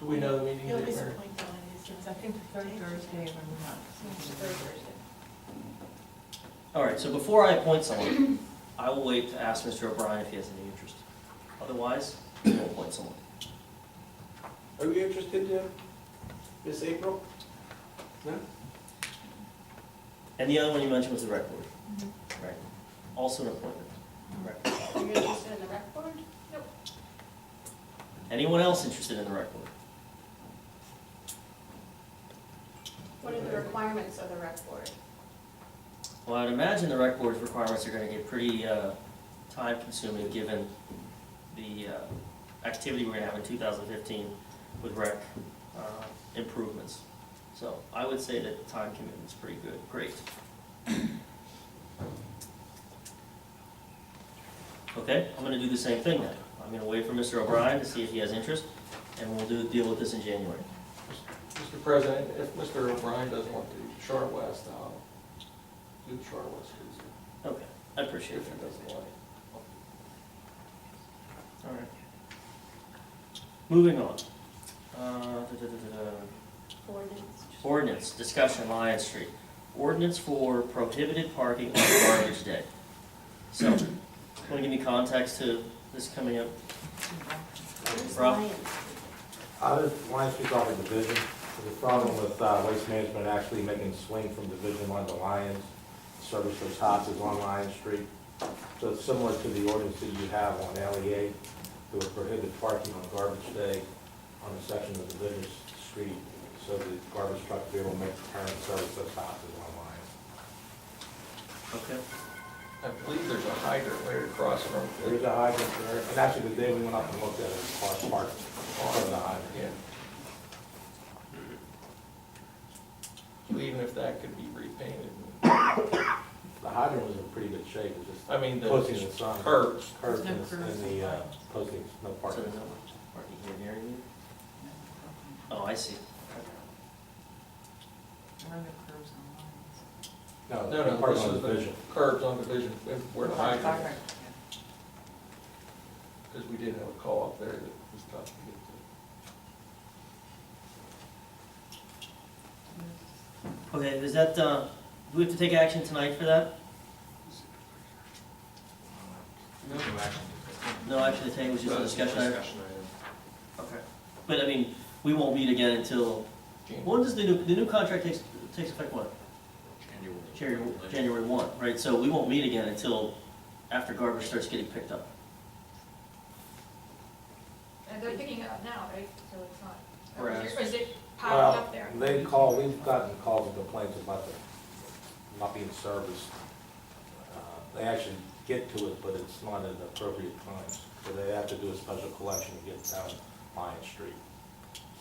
Do we know the meeting He'll date, be Mary? disappointed on it. It's, I think, the third Thursday of every month. It's the third Thursday. All right, so before I appoint someone, I will wait to ask Mr. O'Brien if he has any interest. Otherwise, we will appoint someone. Are you interested, Miss April? No? And the other one you mentioned was the rec board, right? Also an appointment. Rec. Are you interested in the rec board? Nope. Anyone else interested in the rec board? What are the requirements of the rec board? Well, I'd imagine the rec board's requirements are gonna get pretty time consuming, given the activity we're gonna have in 2015 with rec improvements. So I would say that the time commitment's pretty good, great. Okay, I'm gonna do the same thing then. I'm gonna wait for Mr. O'Brien to see if he has interest, and we'll deal with this in January. Mr. President, if Mr. O'Brien doesn't want to, Shar West, I'll do Shar West Tuesday, Okay, I appreciate if he it. doesn't like. All right. Moving on. Ordinance. Ordinance, discussion, Lion Street. Ordinance for prohibited parking on garbage day. So, want to give me context to this coming up? Where's Rob? Lions? This Lion Street's off of Division. There's a problem with Waste Management actually making swing from Division Line to Lions. Service those houses on Lion Street. So it's similar to the ordinance that you have on LEA. It would prohibit parking on garbage day on a section of Division Street, so the garbage truck will be able to make the turn and service those houses on Lions. Okay. I believe there's a hydrant right across from There's a hydrant there, and actually the day we went up and looked at it, cars parked on the hydrant. Yeah. So even if that could be repainted, The hydrant was in pretty good shape, it was just I mean, the posting the sign. curbs, Curbs There's no and curbs. the posting, no So parking. there's no parking here near you? Oh, I see. There are no curves on No, no, no, parking this on is Division. the curbs on Division, where the lines. hydrant is. Because we did have a call up there that was tough to get to. Okay, is that, do we have to take action tonight for that? No, actually, today was just a discussion item. Okay. But I mean, we won't meet again until, when does the new contract takes effect what? January 1, right? So we won't meet again until after garbage starts getting picked up. And they're picking it up now, right? So it's not, or Whereas- is it piling up there? We've gotten calls and complaints about the not being serviced. They actually get to it, but it's not at appropriate times. So they have to do a special collection to get down Lion Street.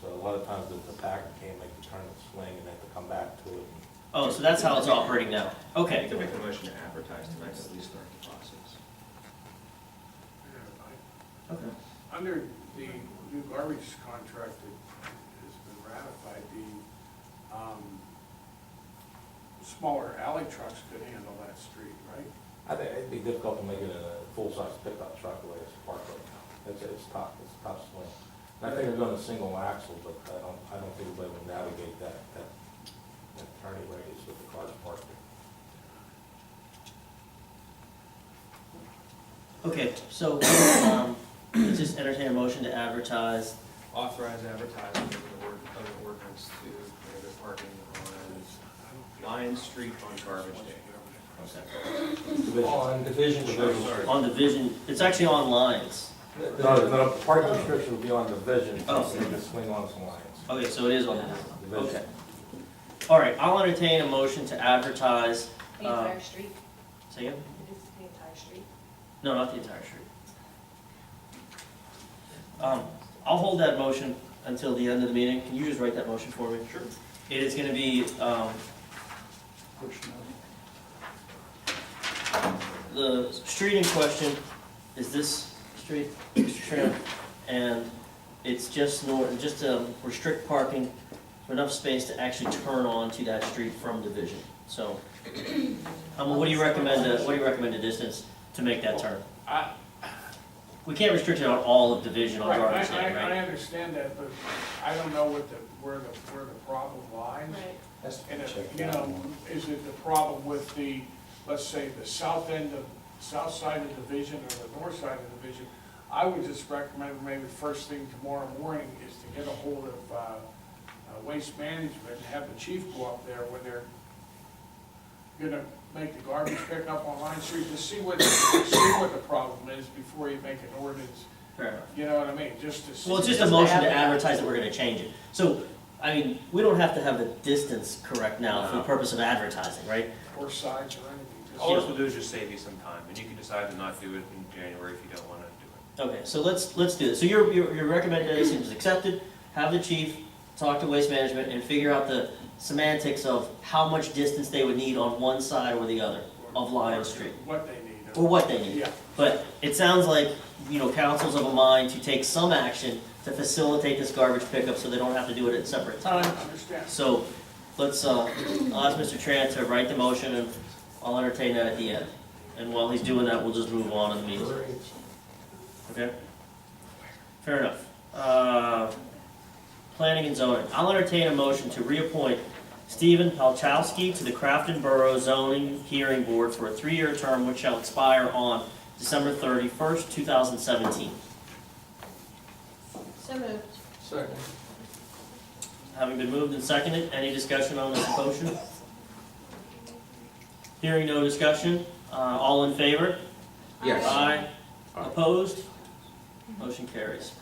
So a lot of times the packer can't make the turn and swing and they have to come back to it. Oh, so that's how it's operating now. You Okay. can make a motion to advertise tonight, at least start the process. Okay. Under the new garbage contract that has been ratified, the smaller alley trucks could handle that street, right? I think it'd be difficult to make it a full-size pickup truck the way it's parked right now. It's tough swing. And I think they're going to single axle, but I don't think anybody will navigate that turning radius with the cars parked there. Okay, so, let's just entertain a motion to advertise. Authorize advertising of an ordinance to prohibit parking on Lion Street on garbage day. Division. On Division Street. Sorry. On Division, it's actually on lines. No, parking restriction will be on Division, Oh. so you can swing on some lines. Okay, so it is on the, Division. okay. All right, I'll entertain a motion to advertise, The entire street? say again? It is the entire street. No, not the entire street. I'll hold that motion until the end of the meeting. Can you just write that motion for me? Sure. It is gonna be, the street in question is this street, Mr. Trim, and it's just restrict parking for enough space to actually turn onto that street from Division. So, what do you recommend, a distance to make that turn? we can't restrict it on all of division on Right, garbage day, I right? understand that, but I don't know where the problem lies. Right. And if, you know, is it the problem with the, let's say, the south side of the division or the north side of the division? I would just recommend maybe first thing tomorrow morning is to get a hold of Waste Management and have the chief go up there when they're gonna make the garbage pickup on Line Street to see what the problem is before you make an ordinance. Fair enough. You know what I mean? Just to see. Well, it's just a motion to advertise that we're gonna change it. So, I mean, we don't have to have the distance correct now for the purpose of advertising, right? Or sides or anything. Just- All this will do is just save you some time, and you can decide to not do it in January if you don't wanna do it. Okay, so let's do this. So your recommendation is accepted, have the chief talk to Waste Management and figure out the semantics of how much distance they would need on one side or the other of Lion Street, What they need. or what they need. Yeah, But it sounds like, you know, council's of a mind to take some action to facilitate this garbage pickup so they don't have to do it at separate times. understand. So, let's, I'll ask Mr. Tran to write the motion and I'll entertain that at the end. And while he's doing that, we'll just move on in the meeting. Okay? Fair enough. Planning and zoning. I'll entertain a motion to reappoint Stephen Palchowski to the Crafton Borough Zoning Hearing Board for a 3-year term which shall expire on December 31st, 2017. So moved. Second. Having been moved and seconded, any discussion on this motion? Hearing no discussion, all in favor? Yes. Aye. Opposed? Motion carries.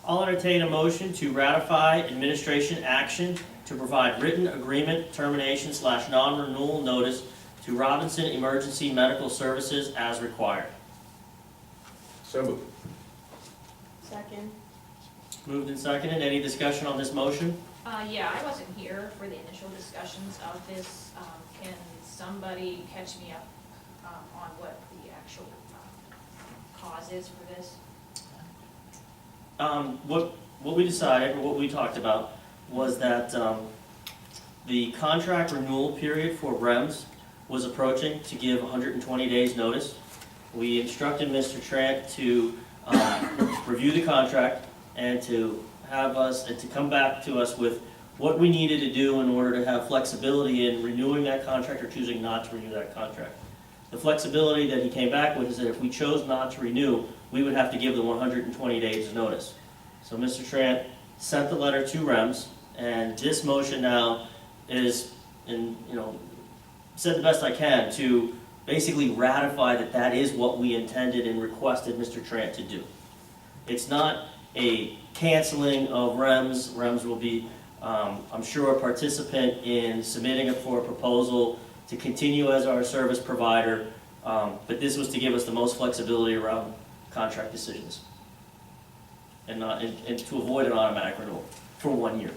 I'll entertain a motion to ratify administration action to provide written agreement termination / non-renewal notice to Robinson Emergency Medical Services as required. So moved. Second. Moved and seconded, any discussion on this motion? Yeah, I wasn't here for the initial discussions of this. Can somebody catch me up on what the actual cause is for this? What we decided, or what we talked about, was that the contract renewal period for REMS was approaching to give 120 days notice. We instructed Mr. Trant to review the contract and to have us, and to come back to us with what we needed to do in order to have flexibility in renewing that contract or choosing not to renew that contract. The flexibility that he came back with is that if we chose not to renew, we would have to give the 120 days notice. So Mr. Trant sent the letter to REMS, and this motion now is, said the best I can to basically ratify that that is what we intended and requested Mr. Trant to do. It's not a canceling of REMS. REMS will be, I'm sure, a participant in submitting it for a proposal to continue as our service provider, but this was to give us the most flexibility around contract decisions and to avoid an automatic renewal for 1 year.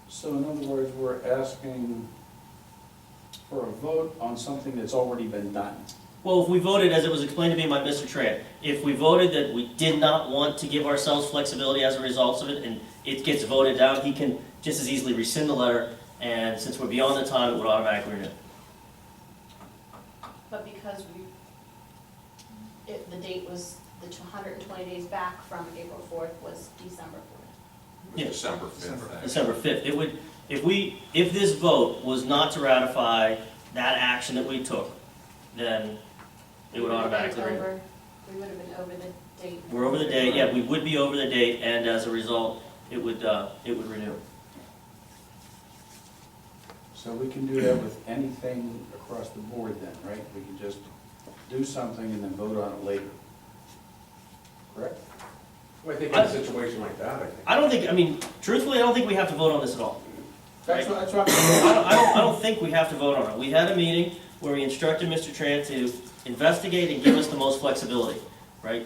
So in other words, we're asking for a vote on something that's already been done. Well, if we voted, as it was explained to me by Mr. Tran, if we voted that we did not want to give ourselves flexibility as a result of it, and it gets voted down, he can just as easily rescind the letter, and since we're beyond the time, it would automatically renew. But because the date was, the 120 days back from April 4th was December 4th. Yeah. December 5th. December 5th. It would, if this vote was not to ratify that action that we took, then it would automatically renew. We would have been over the date. We're over the date, yeah, we would be over the date, and as a result, it would renew. So we can do that with anything across the board then, right? We can just do something and then vote on it later. Correct? Well, I think in a situation like that, I mean, truthfully, I don't think we have to vote on this at all. That's what I don't think we have to vote on it. We had a meeting where we instructed Mr. Tran to investigate and give us the most flexibility, right?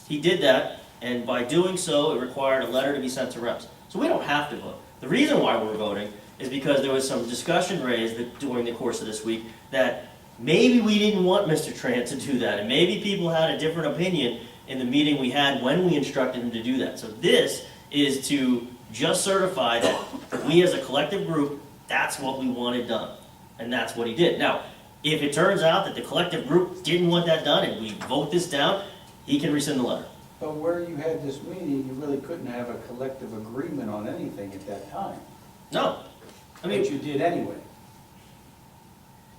He did that, and by doing so, it required a letter to be sent to reps. So we don't have to vote. The reason why we're voting is because there was some discussion raised during the course of this week that maybe we didn't want Mr. Tran to do that, and maybe people had a different opinion in the meeting we had when we instructed him to do that. So this is to just certify that we as a collective group, that's what we wanted done, and that's what he did. Now, If it turns out that the collective group didn't want that done and we vote this down, he can rescind the letter. But where you had this meeting, you really couldn't have a collective agreement on anything at that time. No, I But mean, you did anyway.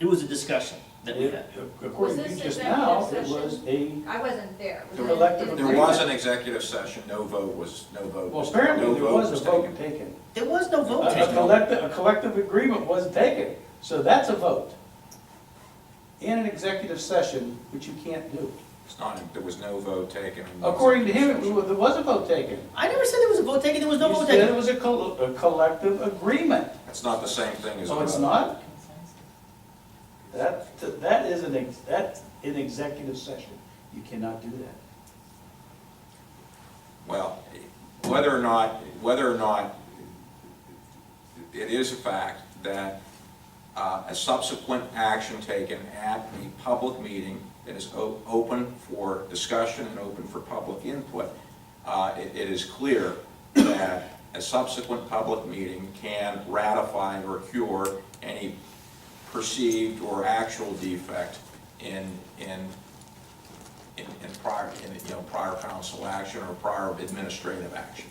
it was a discussion that we had. According to Was you this just now, it executive was session? a, I wasn't there. Was The it- collective it- There was an executive session, no vote was well, apparently no there vote was a vote taken. taken. There was no vote A taken. collective agreement was taken, so that's a vote. In an executive session, which you can't do. It's not, there was no vote taken. in the According to him, executive there was a vote taken. I never said there was a vote taken, there was no You vote said it taken. was a collective agreement. session. It's not the same thing as a So it's vote. not? That is that's an executive session. You cannot do that. Well, whether or not it is a fact that a subsequent action taken at a public meeting that is open for discussion and open for public input, it is clear that a subsequent public meeting can ratify or cure any perceived or actual defect in prior council action or prior administrative action.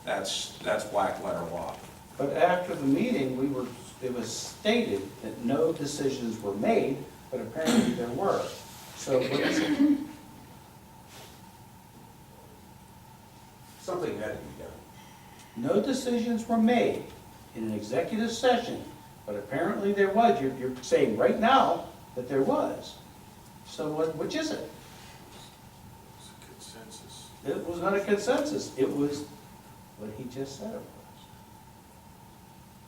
That's black letter law. But after the meeting, it was stated that no decisions were made, but apparently there were. So what is it? Something had to be done. No decisions were made in an executive session, but apparently there was. You're saying right now that there was. So which is it? It's a consensus. It was not a consensus. It was what he just said it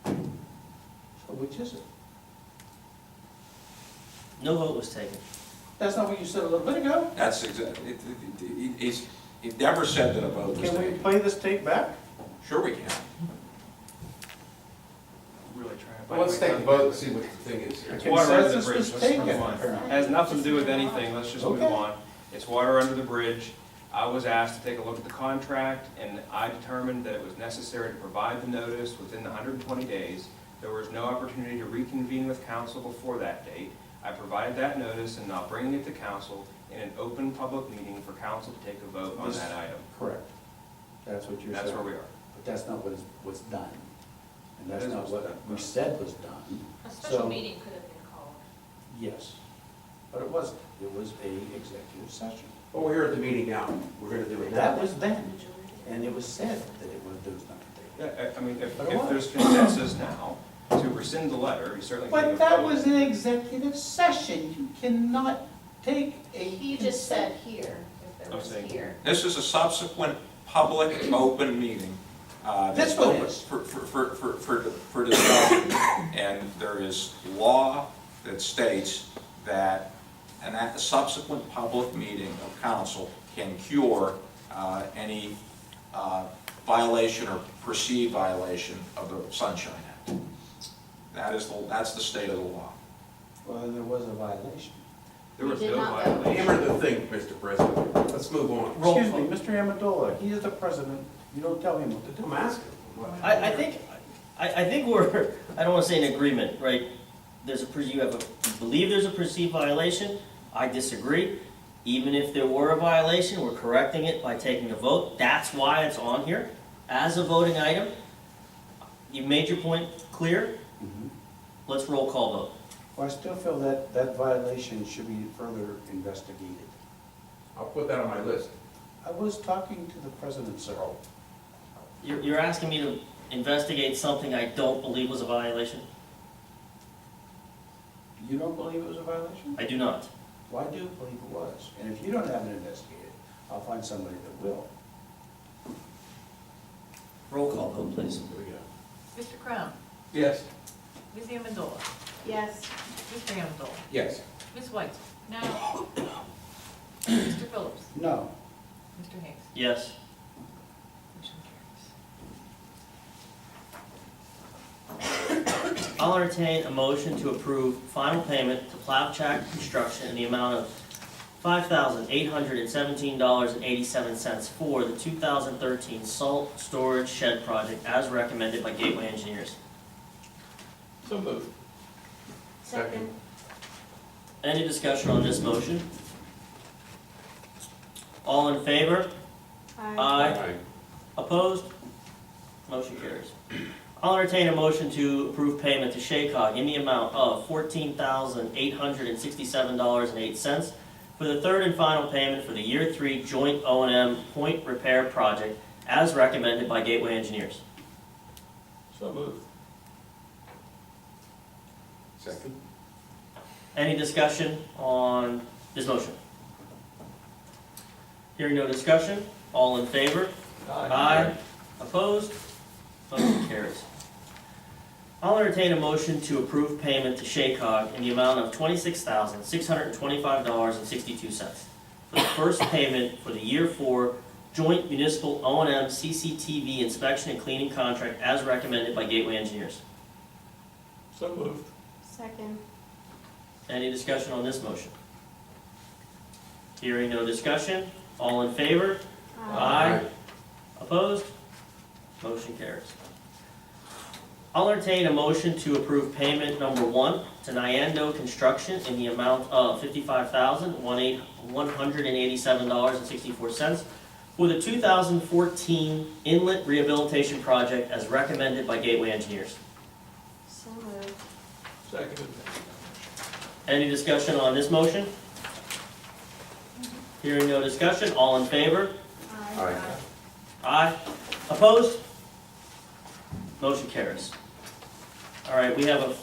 was. So which is it? No vote was taken. That's not what you said a little bit ago. That's exactly, it never said that a vote was Can we taken. play this tape back? Sure we can. Really trying to. Well, let's take a vote and see what the thing is here. It's water under the Consensus bridge, was let's taken, move on. apparently. Has nothing to do with anything, let's just move Okay. on. It's water under the bridge. I was asked to take a look at the contract, and I determined that it was necessary to provide the notice within the 120 days. There was no opportunity to reconvene with council before that date. I provided that notice, and now bringing it to council in an open public meeting for council to take a vote on that item. Correct. That's what you're saying. That's where we are. But that's not what was done. And That that's is not what's what done. we said was done. A special So- meeting could have been called. Yes. But it wasn't. It was a executive session. Well, we're here at the meeting now. We're gonna do it now. That was then. And it was said that it was done. Yeah, I mean, if But it was. there's consensus now to rescind the letter, you certainly can But vote. that was an executive session. You cannot take a. He just said here, if there I'm was saying here. This is a subsequent public open meeting. This that's one open is. For discussion. And there is law that states that a subsequent public meeting of council can cure any violation or perceived violation of the Sunshine Act. That's the state of the law. Well, then there was a violation. There was We did no not vote. violation. Hammer the thing, Mr. President. Let's move on. Roll Excuse me, call. Mr. Amendola, he is the president. You don't tell him what to do. I'm asking. I think we're, I don't wanna say in agreement, right? You believe there's a perceived violation, I disagree. Even if there were a violation, we're correcting it by taking a vote, that's why it's on here, as a voting item. You made your point clear, Mhm. let's roll call vote. Well, I still feel that that violation should be further investigated. I'll put that on my list. I was talking to the president, sir. You're asking me to investigate something I don't believe was a violation? You don't believe it was a violation? I do not. Well, I do believe it was. And if you don't have it investigated, I'll find somebody that will. Roll call vote, please. Here we go. Mr. Crown, Yes. Ms. Amendola, Yes, Mr. Amendola, Yes. Ms. White, No, Mr. Phillips, No. Mr. Hicks. Yes. Motion carries. I'll entertain a motion to approve final payment to Plowchack Construction in the amount of $5,817.87 for the 2013 salt storage shed project as recommended by Gateway Engineers. So moved. second, Any discussion on this motion? All in favor? Aye. Opposed? Motion carries. I'll entertain a motion to approve payment to Shaycog in the amount of $14,867.08 for the third and final payment for the Year 3 Joint O&M Point Repair Project as recommended by Gateway Engineers. So moved. Second. Any discussion on this motion? Hearing no discussion, all in favor? Aye. Opposed? Motion carries. I'll entertain a motion to approve payment to Shaycog in the amount of $26,625.62 for the first payment for the Year 4 Joint Municipal O&M CCTV Inspection and Cleaning Contract as recommended by Gateway Engineers. So moved. Second. Any discussion on this motion? Hearing no discussion, all in favor? Aye. Opposed? Motion carries. I'll entertain a motion to approve payment number 1 to Nyando Construction in the amount of $55,187.64 for the 2014 Inlet Rehabilitation Project as recommended by Gateway Engineers. So moved. Seconded. Any discussion on this motion? Hearing no discussion, all in favor? Aye. Aye. Opposed? Motion carries. All right, we have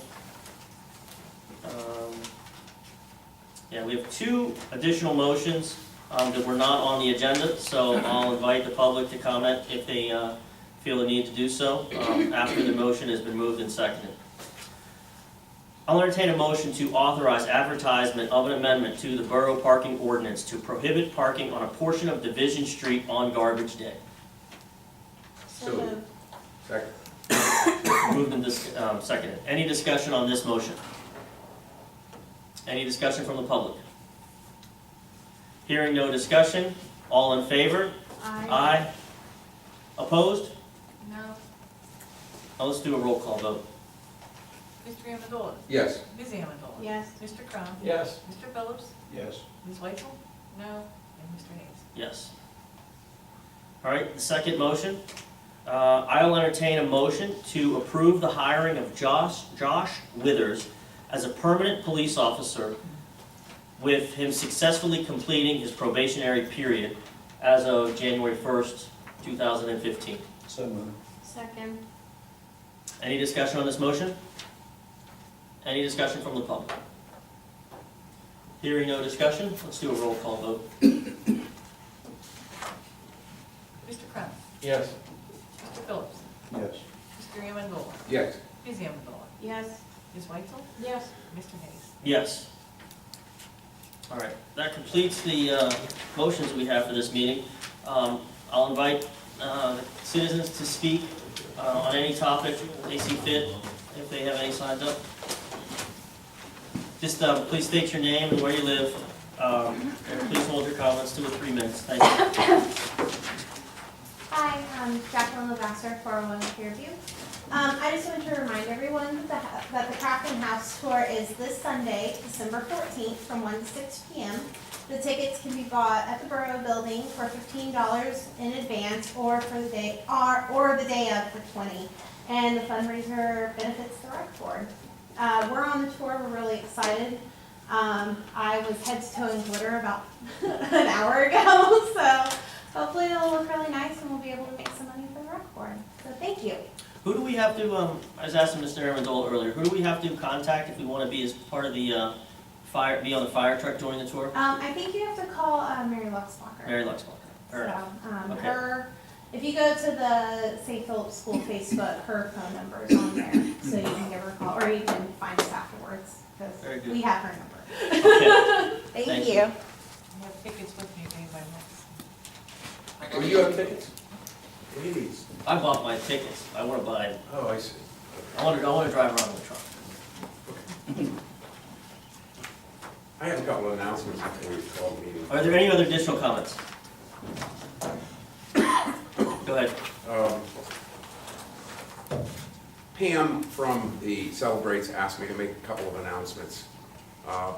we have 2 additional motions that were not on the agenda, so I'll invite the public to comment if they feel the need to do so after the motion has been moved and seconded. I'll entertain a motion to authorize advertisement of an amendment to the Borough Parking Ordinance to prohibit parking on a portion of Division Street on garbage day. So moved. Second. Moved and seconded. Any discussion on this motion? Any discussion from the public? Hearing no discussion, all in favor? Aye. Opposed? No. Now let's do a roll call vote. Mr. Amendola? Yes. Ms. Amendola? Yes. Mr. Crum? Yes. Mr. Phillips? Yes. Ms. Whitesell? No. And Mr. Hayes? Yes. All right, the second motion. I'll entertain a motion to approve the hiring of Josh Withers as a permanent police officer with him successfully completing his probationary period as of January 1st, 2015. So moved. Second. Any discussion on this motion? Any discussion from the public? Hearing no discussion, let's do a roll call vote. Mr. Crum? Yes. Mr. Phillips? Yes. Mr. Amendola? Yes. Ms. Amendola? Yes. Ms. Whitesell? Yes. Mr. Hayes? Yes. All right, that completes the motions we have for this meeting. I'll invite the citizens to speak on any topic they see fit, if they have any signed up. Just please state your name and where you live. And please hold your comments 2 or 3 minutes. Thank you. Hi, I'm Jacqueline Lavasser, 401 Fairview. I just wanted to remind everyone that the Craft and House Tour is this Sunday, December 14th, from 1 to 6 p.m. The tickets can be bought at the Borough Building for $15 in advance, or for the day, or the day of for $20. And the fundraiser benefits the rec board. We're on the tour. We're really excited. I was head to toe in glitter about an hour ago, so hopefully it'll look really nice and we'll be able to make some money for the rec board. So thank you. Who do we have to, I was asking Mr. Amendola earlier, who do we have to contact if we want to be as part of the be on the fire truck during the tour? I think you have to call Mary Luxbacher. Mary Luxbacher. Fair enough. So, Okay. her, if you go to the St. Philip School Facebook, her phone number is on there, so you can give her a call, or you can find us afterwards, Very because good. we have her number. Okay. Thank you. you. I have tickets with me if anybody wants. Well, you have tickets? Please. I bought my tickets. I want to buy. Oh, I see. I want to drive around in the truck. I have a couple of announcements before we call the meeting. Are there any other additional comments? Go ahead. Pam from the Celebrates asked me to make a couple of announcements.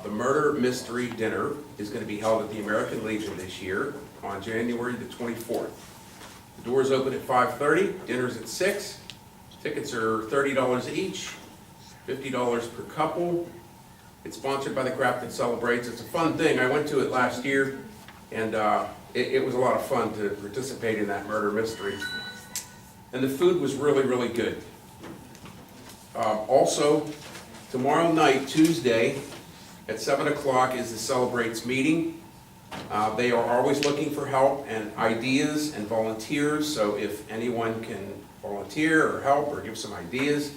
The Murder Mystery Dinner is going to be held at the American Legion this year on January the 24th. The doors open at 5:30, dinner's at 6. Tickets are $30 each, $50 per couple. It's sponsored by the Craft That Celebrates. It's a fun thing. I went to it last year, and it was a lot of fun to participate in that murder mystery. And the food was really, really good. Also, tomorrow night, Tuesday, at 7 o'clock is the Celebrates meeting. They are always looking for help and ideas and volunteers, so if anyone can volunteer or help or give some ideas,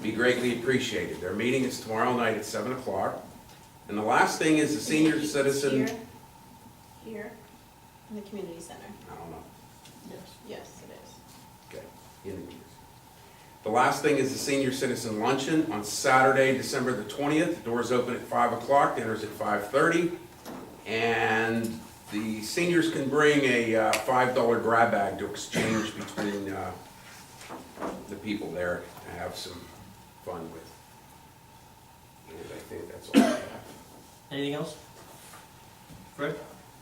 be greatly appreciated. Their meeting is tomorrow night at 7 o'clock. And the last thing is the senior citizen, Here, in the community center. I don't know, Yes, it is. okay, in the years. The last thing is the senior citizen luncheon on Saturday, December the 20th. Doors open at 5 o'clock, dinner's at 5:30. And the seniors can bring a $5 grab bag to exchange between the people there to have some fun with. And I think that's all I have. Anything else? Fred?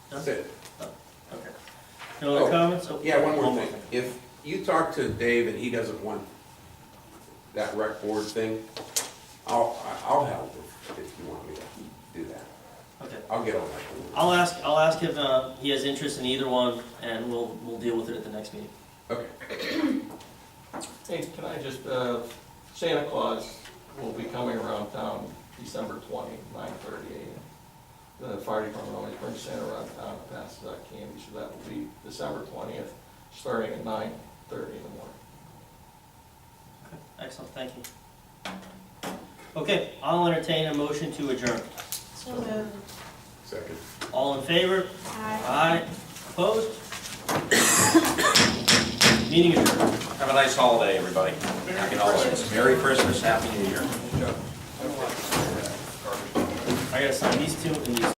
That's it. Okay. No other Oh, comments? Oh, Yeah, one more thing. If you talk to Dave and he doesn't want that rec board thing, I'll help if you want me to do that. Okay. I'll get on that board. I'll ask if he has interest in either one, and we'll deal with it at the next meeting. Okay. Hey, can I just, Santa Claus will be coming around town December 20, 9:30 a.m. The fire department always brings Santa around town and passes out candy, so that will be December 20th, starting at 9:30 in the morning. Excellent, thank you. Okay, I'll entertain a motion to adjourn. So moved. Second. All in favor? Aye. Aye. Opposed? Meeting adjourned. Have a nice holiday, everybody. Happy holidays. Merry Christmas, Happy New Year. I gotta sign these two and these.